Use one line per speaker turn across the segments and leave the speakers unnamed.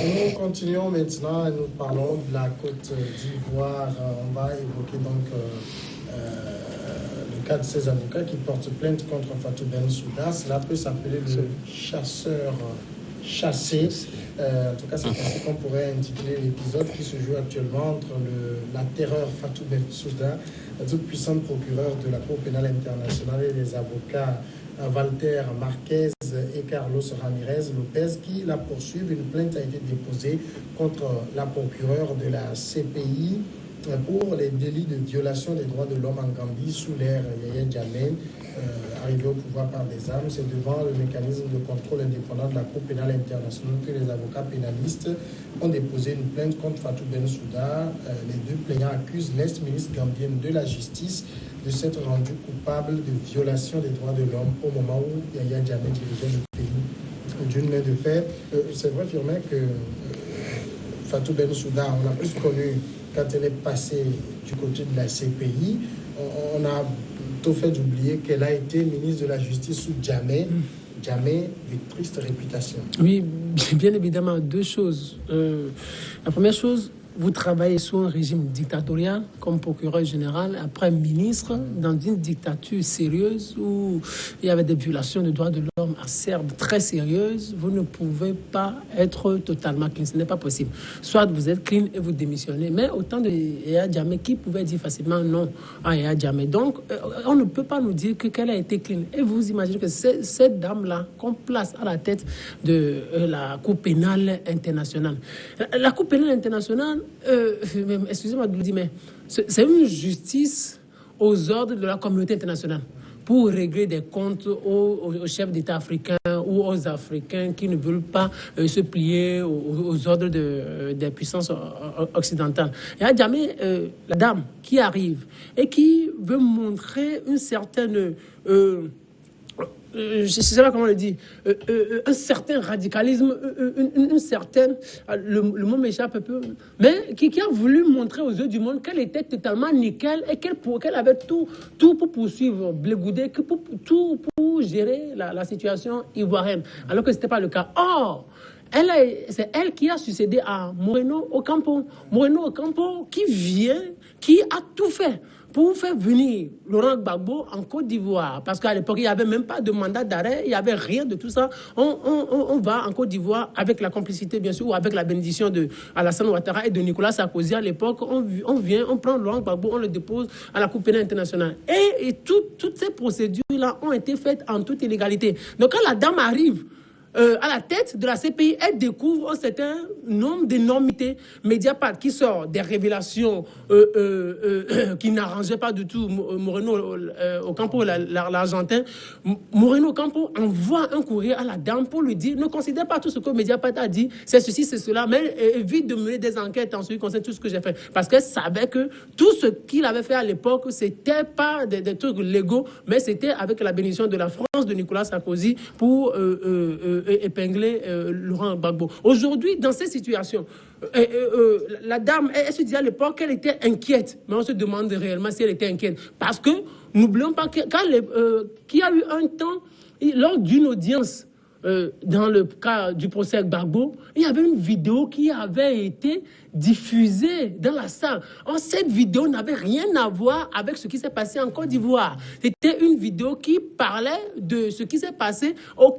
Nous continuons maintenant et nous parlons de la Côte d'Ivoire. On va évoquer donc le cas de ces avocats qui portent plainte contre Fatou Bensouda. Cela peut s'appeler le chasseur chassé. En tout cas, c'est ainsi qu'on pourrait intituler l'épisode qui se joue actuellement entre la terreur Fatou Bensouda, la toute puissante procureure de la Cour pénale internationale, et les avocats Walter Marquez et Carlos Ramirez Lopez qui la poursuivent. Une plainte a été déposée contre la procureure de la CPI pour les délits de violation des droits de l'homme en Gambie sous l'ère Yahya Jammeh, arrivé au pouvoir par des armes. C'est devant le mécanisme de contrôle indépendant de la Cour pénale internationale que les avocats pénalistes ont déposé une plainte contre Fatou Bensouda. Les deux plaignants accusent l'ex-ministre gambienne de la Justice de s'être rendu coupable de violation des droits de l'homme au moment où Yahya Jammeh dirigeait le pays d'une main de fer. C'est vrai, Firmin, que Fatou Bensouda, on l'a plus connue quand elle est passée du côté de la CPI. On a plutôt fait d'oublier qu'elle a été ministre de la Justice sous Jammeh. Jammeh, de triste réputation.
Oui, bien évidemment, deux choses. La première chose, vous travaillez sous un régime dictatorial comme procureur général, après ministre, dans une dictature sérieuse où il y avait des violations de droits de l'homme acerbes très sérieuses. Vous ne pouvez pas être totalement clean, ce n'est pas possible. Soit vous êtes clean et vous démissionnez, mais autant de Yahya Jammeh qui pouvait dire facilement non à Yahya Jammeh. Donc, on ne peut pas nous dire qu'elle a été clean. Et vous imaginez que cette dame-là qu'on place à la tête de la Cour pénale internationale. La Cour pénale internationale, excusez-moi de vous dire, mais c'est une justice aux ordres de la communauté internationale pour régler des comptes aux chefs d'État africains ou aux Africains qui ne veulent pas se plier aux ordres des puissances occidentales. Il y a jamais la dame qui arrive et qui veut montrer une certaine... je ne sais pas comment le dire, un certain radicalisme, une certaine, le mot m'échappe un peu, mais qui a voulu montrer aux yeux du monde qu'elle était totalement nickel et qu'elle avait tout pour poursuivre Blé-Goudé, tout pour gérer la situation ivoirienne, alors que ce n'était pas le cas. Or, c'est elle qui a succédé à Moreno Ocampo. Moreno Ocampo qui a tout fait pour faire venir Laurent Gbagbo en Côte d'Ivoire. Parce qu'à l'époque, il n'y avait même pas de mandat d'arrêt, il n'y avait rien de tout ça. On va en Côte d'Ivoire avec la complicité, bien sûr, ou avec la bénédiction de Alassane Ouattara et de Nicolas Sarkozy à l'époque. On prend Laurent Gbagbo, on le dépose à la Cour pénale internationale. Et toutes ces procédures-là ont été faites en toute illégalité. Donc quand la dame arrive à la tête de la CPI, elle découvre un certain nombre d'énormités. Mediapart qui sort des révélations qui n'arrangeaient pas du tout Moreno Ocampo, l'Argentin. Moreno Ocampo envoie un courrier à la dame pour lui dire: ne considère pas tout ce que Mediapart a dit, c'est ceci, c'est cela, mais évite de mener des enquêtes en ce qui concerne tout ce que j'ai fait. Parce qu'elle savait que tout ce qu'il avait fait à l'époque, c'était pas des trucs légaux, mais c'était avec la bénédiction de la France, de Nicolas Sarkozy, pour épingler Laurent Gbagbo. Aujourd'hui, dans ces situations, la dame, elle se disait à l'époque qu'elle était inquiète, mais on se demande réellement si elle était inquiète. Parce que, n'oublions pas qu'il y a eu un temps, lors d'une audience, dans le cas du procès Gbagbo, il y avait une vidéo qui avait été diffusée dans la salle. Or, cette vidéo n'avait rien à voir avec ce qui s'est passé en Côte d'Ivoire. C'était une vidéo qui parlait de ce qui s'est passé au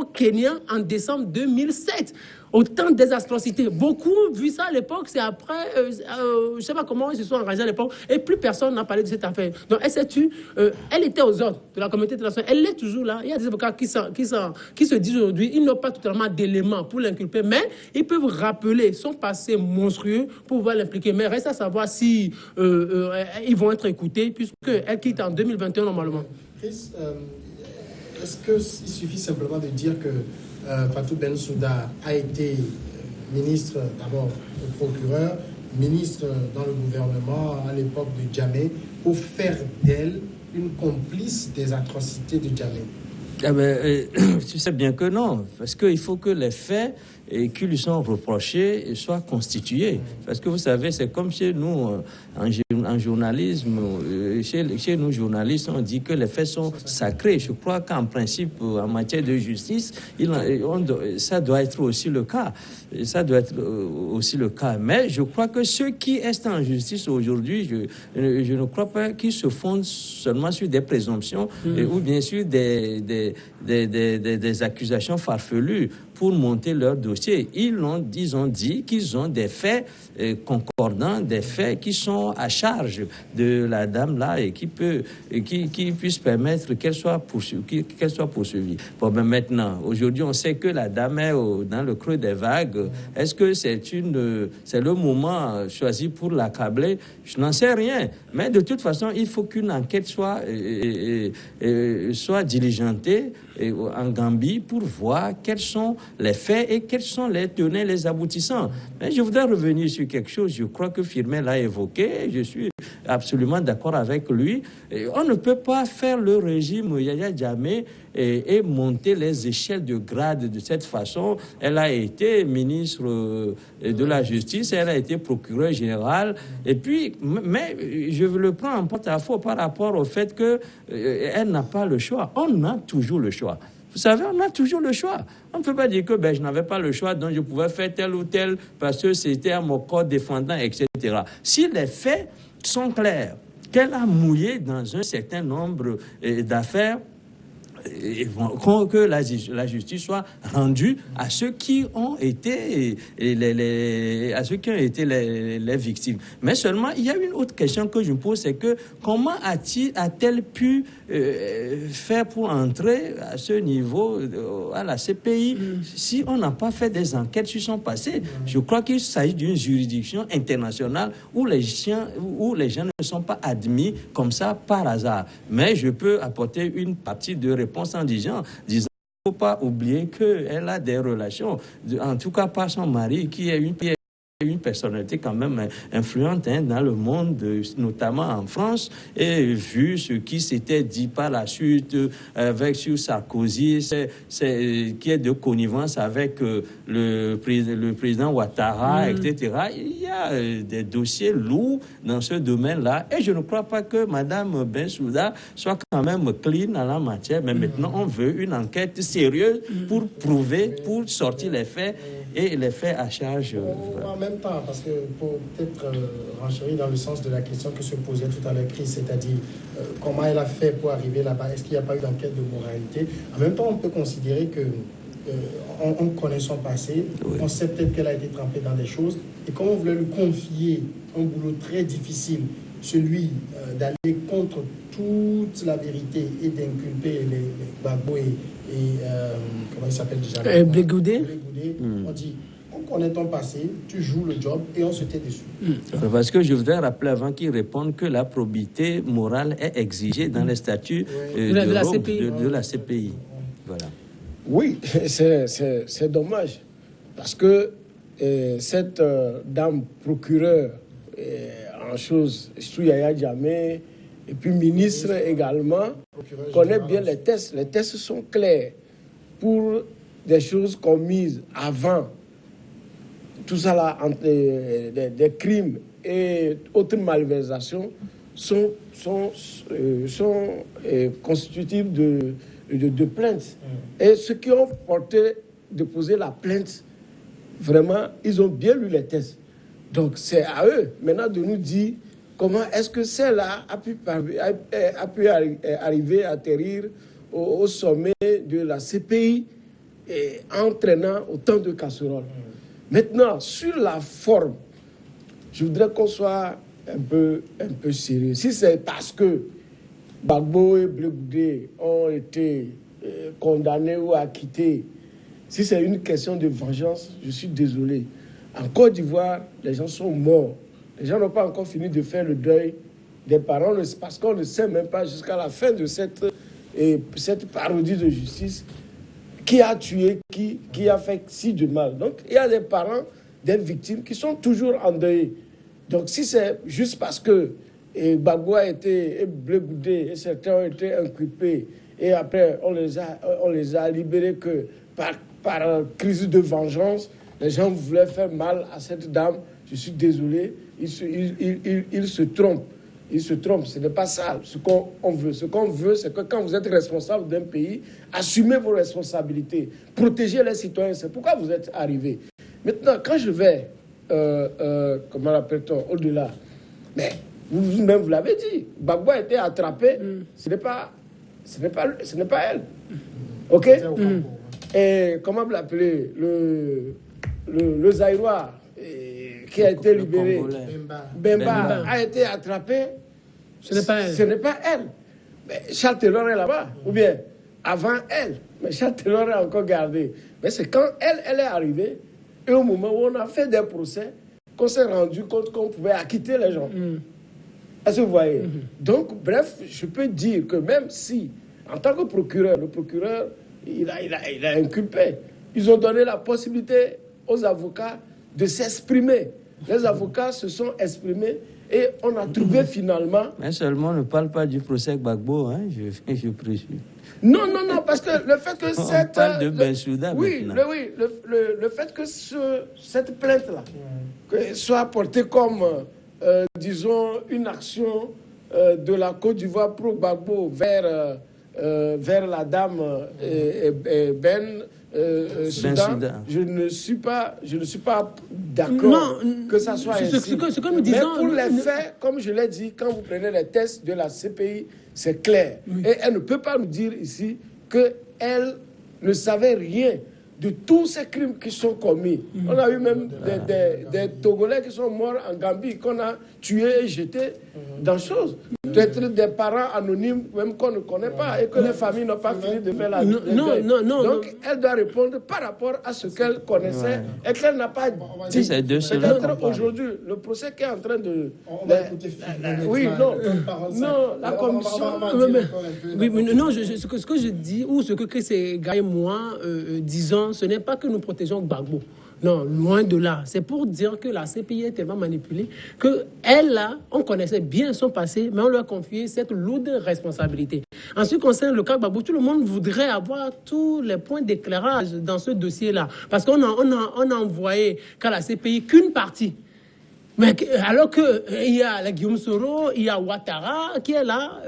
Kenya en décembre 2007. Autant des atrocités. Beaucoup ont vu ça à l'époque, c'est après, je ne sais pas comment ils se sont engagés à l'époque, et plus personne n'a parlé de cette affaire. Donc elle s'est tue, elle était aux ordres de la communauté internationale, elle est toujours là. Il y a des avocats qui se disent aujourd'hui, ils n'ont pas totalement d'éléments pour l'inculper, mais ils peuvent rappeler son passé monstrueux pour pouvoir l'impliquer. Mais reste à savoir si ils vont être écoutés, puisqu'elle quitte en 2021 normalement.
Chris, est-ce qu'il suffit simplement de dire que Fatou Bensouda a été ministre, d'abord le procureur, ministre dans le gouvernement à l'époque de Jammeh, pour faire d'elle une complice des atrocités de Jammeh?
Tu sais bien que non, parce qu'il faut que les faits qui lui sont reprochés soient constitués. Parce que vous savez, c'est comme chez nous, en journalisme, chez nous journalistes, on dit que les faits sont sacrés. Je crois qu'en principe, en matière de justice, ça doit être aussi le cas. Ça doit être aussi le cas. Mais je crois que ceux qui restent en justice aujourd'hui, je ne crois pas qu'ils se fondent seulement sur des présomptions ou bien sûr des accusations farfelues pour monter leur dossier. Ils ont dit qu'ils ont des faits concordants, des faits qui sont à charge de la dame-là et qui puissent permettre qu'elle soit poursuivie. Bon, ben maintenant, aujourd'hui, on sait que la dame est dans le creux des vagues. Est-ce que c'est le moment choisi pour l'accabler? Je n'en sais rien. Mais de toute façon, il faut qu'une enquête soit diligentée en Gambie pour voir quels sont les faits et quels sont les tenants, les aboutissants. Mais je voudrais revenir sur quelque chose. Je crois que Firmin l'a évoqué. Je suis absolument d'accord avec lui. On ne peut pas faire le régime Yaya Jammeh et monter les échelles de grade de cette façon. Elle a été ministre de la Justice, elle a été procureure générale. Et puis, mais je le prends en porte-à-faux par rapport au fait qu'elle n'a pas le choix. On a toujours le choix. Vous savez, on a toujours le choix. On ne peut pas dire que je n'avais pas le choix, donc je pouvais faire tel ou tel parce que c'était à mon corps défendant, etc. Si les faits sont clairs, qu'elle a mouillé dans un certain nombre d'affaires, que la justice soit rendue à ceux qui ont été les victimes. Mais seulement, il y a une autre question que je me pose, c'est que comment a-t-elle pu faire pour entrer à ce niveau à la CPI si on n'a pas fait des enquêtes sur son passé? Je crois qu'il s'agit d'une juridiction internationale où les gens ne sont pas admis comme ça par hasard. Mais je peux apporter une partie de réponse en disant qu'il ne faut pas oublier qu'elle a des relations, en tout cas par son mari, qui est une personnalité quand même influente dans le monde, notamment en France, et vu ce qui s'était dit par la suite sur Sarkozy, qui est de connivence avec le président Ouattara, etc. Il y a des dossiers lourds dans ce domaine-là, et je ne crois pas que Mme Bensouda soit quand même clean en la matière, mais maintenant on veut une enquête sérieuse pour prouver, pour sortir les faits, et les faits à charge.
En même temps, parce que pour peut-être renchérir dans le sens de la question que se posait tout à l'heure Chris, c'est-à-dire comment elle a fait pour arriver là-bas, est-ce qu'il n'y a pas eu d'enquête de moralité? En même temps, on peut considérer que on connaît son passé, on sait peut-être qu'elle a été trempée dans des choses, et comme on voulait lui confier un boulot très difficile, celui d'aller contre toute la vérité et d'inculper les Gbagbo et comment il s'appelle déjà,
Blé-Goudé.
On dit, on connaît ton passé, tu joues le job et on se tait dessus.
Parce que je voudrais rappeler avant qu'il réponde que la probité morale est exigée dans les statuts de la CPI. Voilà.
Oui, c'est dommage parce que cette dame procureure en chose, Yaya Jammeh, et puis ministre également, connaît bien les tests. Les tests sont clairs pour des choses commises avant. Tout ça là, des crimes et autres malversations sont constitutifs de plaintes. Et ceux qui ont déposé la plainte, vraiment, ils ont bien lu les tests. Donc c'est à eux maintenant de nous dire comment est-ce que celle-là a pu arriver à atterrir au sommet de la CPI et entraînant autant de casseroles. Maintenant, sur la forme, je voudrais qu'on soit un peu sérieux. Si c'est parce que Gbagbo et Blé-Goudé ont été condamnés ou acquittés, si c'est une question de vengeance, je suis désolé. En Côte d'Ivoire, les gens sont morts. Les gens n'ont pas encore fini de faire le deuil des parents parce qu'on ne sait même pas jusqu'à la fin de cette parodie de justice qui a tué, qui a fait si de mal. Donc, il y a des parents des victimes qui sont toujours endeuillés. Donc, si c'est juste parce que Gbagbo a été Blé-Goudé et certains ont été inculpés et après on les a libérés que par crise de vengeance. Les gens voulaient faire mal à cette dame. Je suis désolé, ils se trompent. Ils se trompent, ce n'est pas ça ce qu'on veut. Ce qu'on veut, c'est que quand vous êtes responsable d'un pays, assumez vos responsabilités, protégez les citoyens. C'est pourquoi vous êtes arrivés. Maintenant, quand je vais, comment l'appelle-t-on, au-delà, mais vous-même, vous l'avez dit, Gbagbo a été attrapé, ce n'est pas elle. OK? Et comment vous l'appelez, le Zaïrois qui a été libéré, Bemba a été attrapé, ce n'est pas elle. Mais Charles Taylor est là-bas, ou bien avant elle, mais Charles Taylor est encore gardé. Mais c'est quand elle est arrivée, et au moment où on a fait des procès, qu'on s'est rendu compte qu'on pouvait acquitter les gens. Est-ce que vous voyez? Donc, bref, je peux dire que même si, en tant que procureur, le procureur, il a inculpé. Ils ont donné la possibilité aux avocats de s'exprimer. Les avocats se sont exprimés et on a trouvé finalement...
Mais seulement ne parle pas du procès Gbagbo, hein, je présume.
Non, parce que le fait que
on parle de Bensouda maintenant.
Le fait que cette plainte-là soit portée comme, disons, une action de la Côte d'Ivoire pro Gbagbo vers la dame Soudan, je ne suis pas d'accord que ça soit ainsi.
Ce que nous disons,
mais pour les faits, comme je l'ai dit, quand vous prenez les tests de la CPI, c'est clair. Et elle ne peut pas nous dire ici qu'elle ne savait rien de tous ces crimes qui sont commis. On a eu même des Togolais qui sont morts en Gambie, qu'on a tués et jetés dans choses. Peut-être des parents anonymes, même qu'on ne connaît pas, et que les familles n'ont pas fini de faire la vie. Donc, elle doit répondre par rapport à ce qu'elle connaissait et qu'elle n'a pas dit. Peut-être aujourd'hui, le procès qui est en train de...
On va écouter
la commission...
Ce que je dis, ou ce que Chris et Guy et moi disons, ce n'est pas que nous protégeons Gbagbo. Non, loin de là. C'est pour dire que la CPI est tellement manipulée qu'elle, là, on connaissait bien son passé, mais on lui a confié cette lourde responsabilité. En ce qui concerne le cas Gbagbo, tout le monde voudrait avoir tous les points d'éclairage dans ce dossier-là. Parce qu'on a envoyé qu'à la CPI qu'une partie. Mais alors qu'il y a Guillaume Soro, il y a Ouattara qui est là.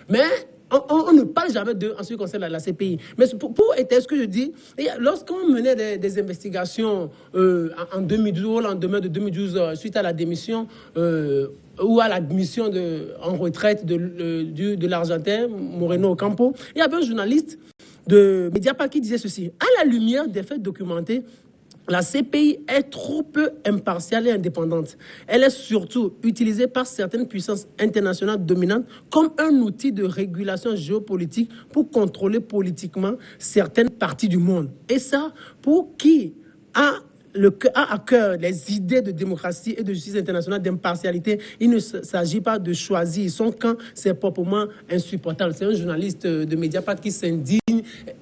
Mais... On ne parle jamais d'eux en ce qui concerne la CPI. Mais pour être ce que je dis, lorsqu'on menait des investigations en 2012, au lendemain de 2012, suite à la démission ou à l'admission en retraite de l'Argentin, Moreno Ocampo, il y avait un journaliste de Mediapart qui disait ceci. À la lumière des faits documentés, la CPI est trop peu impartiale et indépendante. Elle est surtout utilisée par certaines puissances internationales dominantes comme un outil de régulation géopolitique pour contrôler politiquement certaines parties du monde. Et ça, pour qui a à cœur les idées de démocratie et de justice internationale, d'impartialité, il ne s'agit pas de choisir son camp, c'est proprement insupportable. C'est un journaliste de Mediapart qui s'indigne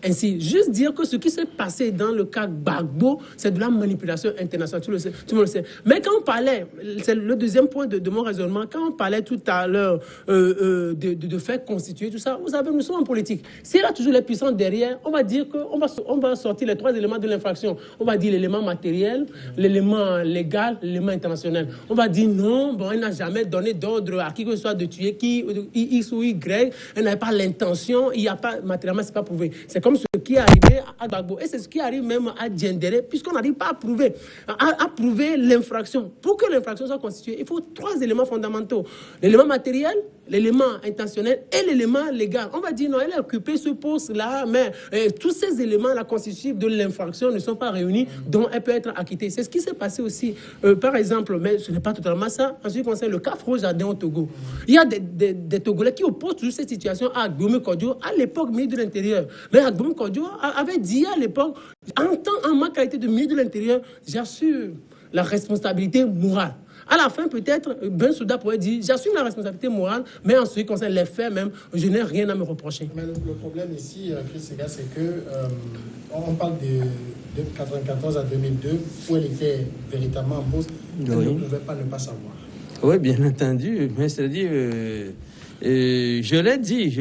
ainsi. Juste dire que ce qui s'est passé dans le cas Gbagbo, c'est de la manipulation internationale, tout le monde le sait. Mais quand on parlait, c'est le deuxième point de mon raisonnement, quand on parlait tout à l'heure de faits constitués, tout ça, vous savez, nous sommes en politique. S'il y a toujours les puissants derrière, on va dire qu'on va sortir les trois éléments de l'infraction. On va dire l'élément matériel, l'élément légal, l'élément international. On va dire non, bon, elle n'a jamais donné d'ordre à qui que ce soit de tuer qui, X ou Y, elle n'avait pas l'intention, il n'y a pas, matériellement, c'est pas prouvé. C'est comme ce qui est arrivé à Gbagbo. Et c'est ce qui arrive même à Diendéré, puisqu'on n'arrive pas à prouver l'infraction. Pour que l'infraction soit constituée, il faut trois éléments fondamentaux. L'élément matériel, l'élément intentionnel et l'élément légal. On va dire non, elle a occupé ce poste-là, mais tous ces éléments-là constitutifs de l'infraction ne sont pas réunis, dont elle peut être acquittée. C'est ce qui s'est passé aussi, par exemple, mais ce n'est pas totalement ça, en ce qui concerne le cas Fro-Jardin au Togo. Il y a des Togolais qui opposent toujours cette situation à Gbagbo Kodjo, à l'époque ministre de l'Intérieur. Mais Gbagbo Kodjo avait dit à l'époque, en ma qualité de ministre de l'Intérieur, j'assure la responsabilité morale. À la fin, peut-être, Bensouda pourrait dire, j'assume la responsabilité morale, mais en ce qui concerne les faits même, je n'ai rien à me reprocher.
Mais le problème ici, Chris Sega, c'est que on parle de 1994 à 2002, où elle était véritablement en poste, elle ne pouvait pas ne pas savoir.
Oui, bien entendu, mais c'est-à-dire, Je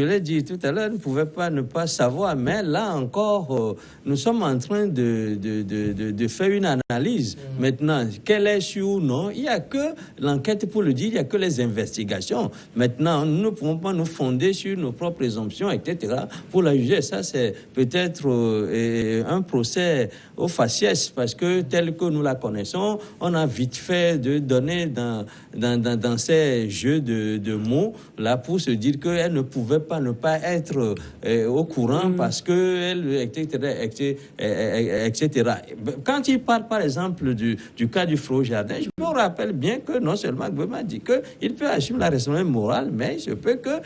l'ai dit tout à l'heure, on ne pouvait pas ne pas savoir, mais là encore, nous sommes en train de faire une analyse. Maintenant, quelle est sûre ou non, il n'y a que l'enquête pour le dire, il n'y a que les investigations. Maintenant, nous ne pouvons pas nous fonder sur nos propres présomptions, etc., pour la juger. Ça, c'est peut-être un procès au faciès, parce que tel que nous la connaissons, on a vite fait de donner dans ces jeux de mots, là, pour se dire qu'elle ne pouvait pas ne pas être au courant parce qu'elle, etc. Quand il parle, par exemple, du cas du Front Jardin, je me rappelle bien que non seulement Gbema dit qu'il peut assumer la responsabilité morale, mais il se peut que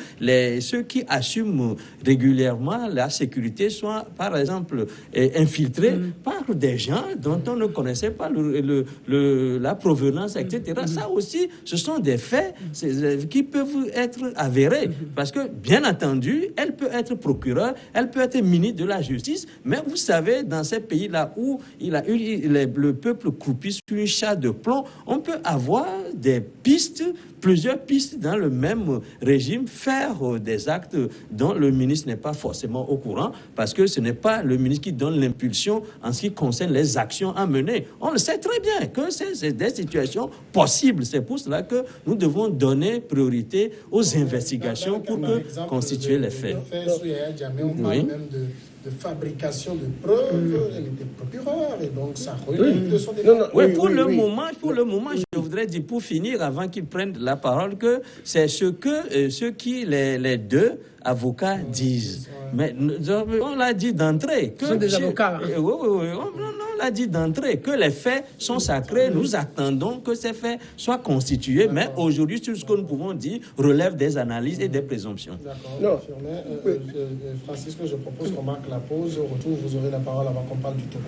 ceux qui assument régulièrement la sécurité soient, par exemple, infiltrés par des gens dont on ne connaissait pas la provenance, etc. Ça aussi, ce sont des faits qui peuvent être avérés. Parce que, bien entendu, elle peut être procureure, elle peut être ministre de la Justice, mais vous savez, dans ces pays-là où le peuple croupit sur une chasse de plomb, on peut avoir des pistes, plusieurs pistes dans le même régime, faire des actes dont le ministre n'est pas forcément au courant, parce que ce n'est pas le ministre qui donne l'impulsion en ce qui concerne les actions à mener. On le sait très bien que c'est des situations possibles. C'est pour cela que nous devons donner priorité aux investigations pour constituer les faits.
On parle même de fabrication de preuves, elle était procureure, et donc ça relève de son débat.
Pour le moment, je voudrais dire, pour finir, avant qu'ils prennent la parole, que c'est ce qui les deux avocats disent. Mais on l'a dit d'entrée.
Ce sont des avocats.
On l'a dit d'entrée que les faits sont sacrés. Nous attendons que ces faits soient constitués. Mais aujourd'hui, tout ce que nous pouvons dire relève des analyses et des présomptions.
D'accord. Francisco, je propose qu'on marque la pause. Au retour, vous aurez la parole avant qu'on parle du tout.